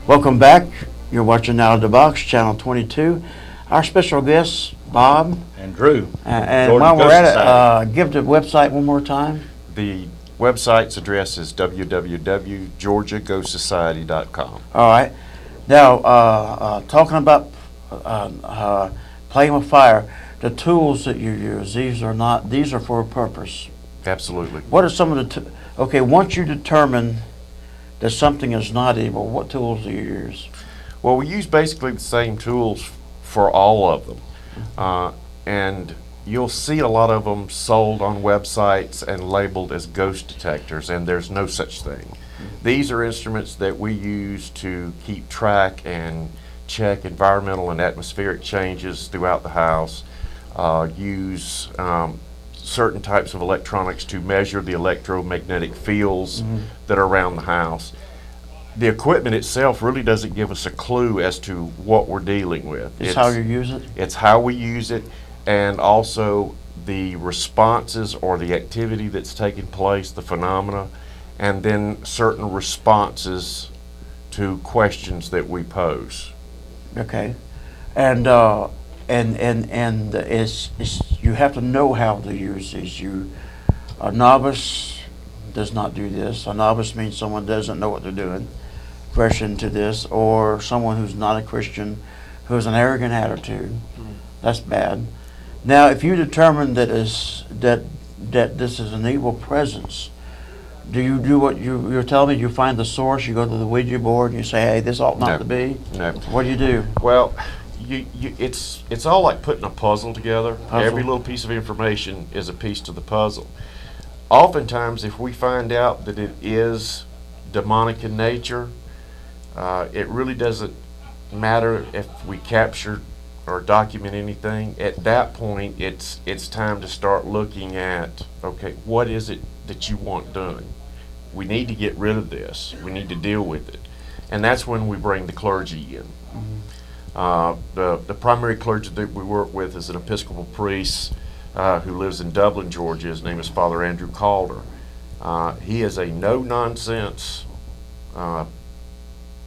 Welcome back. You're watching Out of the Box, Channel 22. Our special guests, Bob and Drew. and while we're at it, give the website one more time. The website's address is www.georgiaghostsociety.com. All right. Now, talking about playing with fire, the tools that you use, these are for a purpose. Absolutely. What are some of the, okay, once you determine that something is not evil, what tools do you use? Well, we use basically the same tools for all of them. And you'll see a lot of them sold on websites and labeled as ghost detectors, and there's no such thing. These are instruments that we use to keep track and check environmental and atmospheric changes throughout the house, use certain types of electronics to measure the electromagnetic fields that are around the house. The equipment itself really doesn't give us a clue as to what we're dealing with. It's how you use it? It's how we use it, and also the responses or the activity that's taking place, the phenomena, and then certain responses to questions that we pose. Okay. And it's you have to know how to use these. A novice does not do this. A novice means someone doesn't know what they're doing, fresh into this, or someone who's not a Christian, who has an arrogant attitude. That's bad. Now, if you determine that this is an evil presence, do you do what you're telling me? You find the source, you go to the Ouija board, and you say, hey, this ought not to be? No. What do you do? Well, it's all like putting a puzzle together. Every little piece of information is a piece to the puzzle. Oftentimes, if we find out that it is demonic in nature, it really doesn't matter if we capture or document anything. At that point, it's time to start looking at, okay, what is it that you want done? We need to get rid of this. We need to deal with it. And that's when we bring the clergy in. The primary clergy that we work with is an Episcopal priest who lives in Dublin, Georgia. His name is Father Andrew Calder. He is a no-nonsense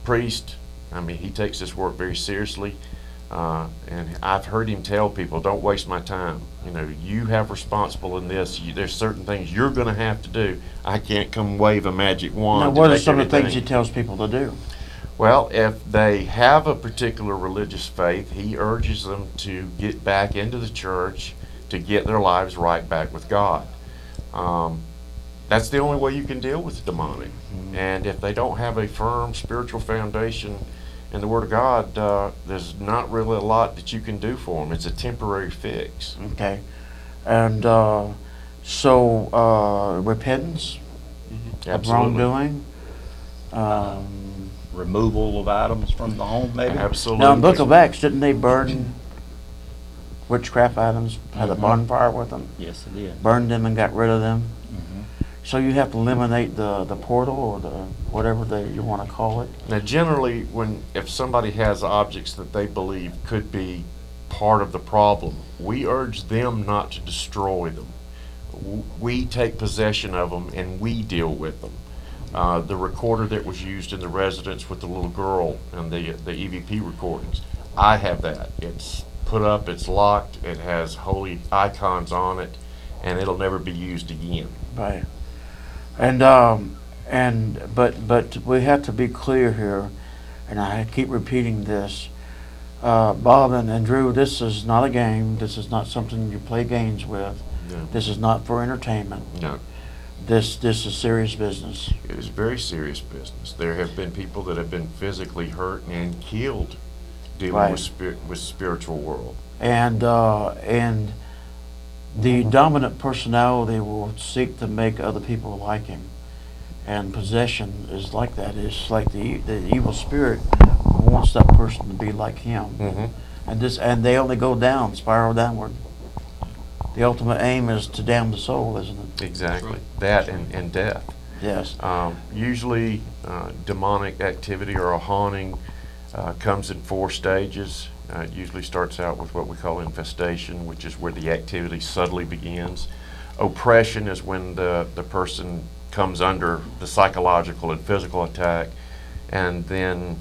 priest. I mean, he takes this work very seriously. And I've heard him tell people, don't waste my time. You know, you have responsible in this. There's certain things you're going to have to do. I can't come wave a magic wand. Now, what are some of the things he tells people to do? Well, if they have a particular religious faith, he urges them to get back into the church to get their lives right back with God. That's the only way you can deal with the demonic. And if they don't have a firm spiritual foundation in the Word of God, there's not really a lot that you can do for them. It's a temporary fix. Okay. And repentance of wrongdoing. Removal of items from the home, maybe? Absolutely. Now, in the Book of Acts, didn't they burn witchcraft items, had a bonfire with them? Yes, it did. Burned them and got rid of them? So you have to eliminate the portal or the whatever you want to call it? Now, generally, if somebody has objects that they believe could be part of the problem, we urge them not to destroy them. We take possession of them and we deal with them. The recorder that was used in the residence with the little girl and the EVP recordings, I have that. It's put up, it's locked, it has holy icons on it, and it'll never be used again. Right. But we have to be clear here, and I keep repeating this. Bob and Drew, this is not a game. This is not something you play games with. No. This is not for entertainment. No. This is serious business. It is very serious business. There have been people that have been physically hurt and killed dealing with spiritual world. And the dominant personality will seek to make other people like him. And possession is like that. It's like the evil spirit wants that person to be like him. And they only go down, spiral downward. The ultimate aim is to damn the soul, isn't it? Exactly. That and death. Yes. Usually demonic activity or a haunting comes in 4 stages. It usually starts out with what we call infestation, which is where the activity subtly begins. Oppression is when the person comes under the psychological and physical attack, and then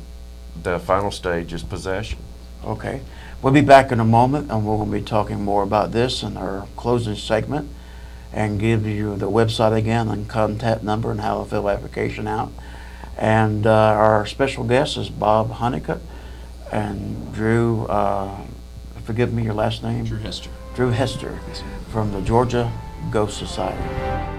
the final stage is possession. Okay. We'll be back in a moment, and we're going to be talking more about this in our closing segment, and give you the website again and contact number and how to fill the application out. And our special guest is Bob Hunnicutt and Drew, forgive me your last name? Drew Hester. Drew Hester from the Georgia Ghost Society.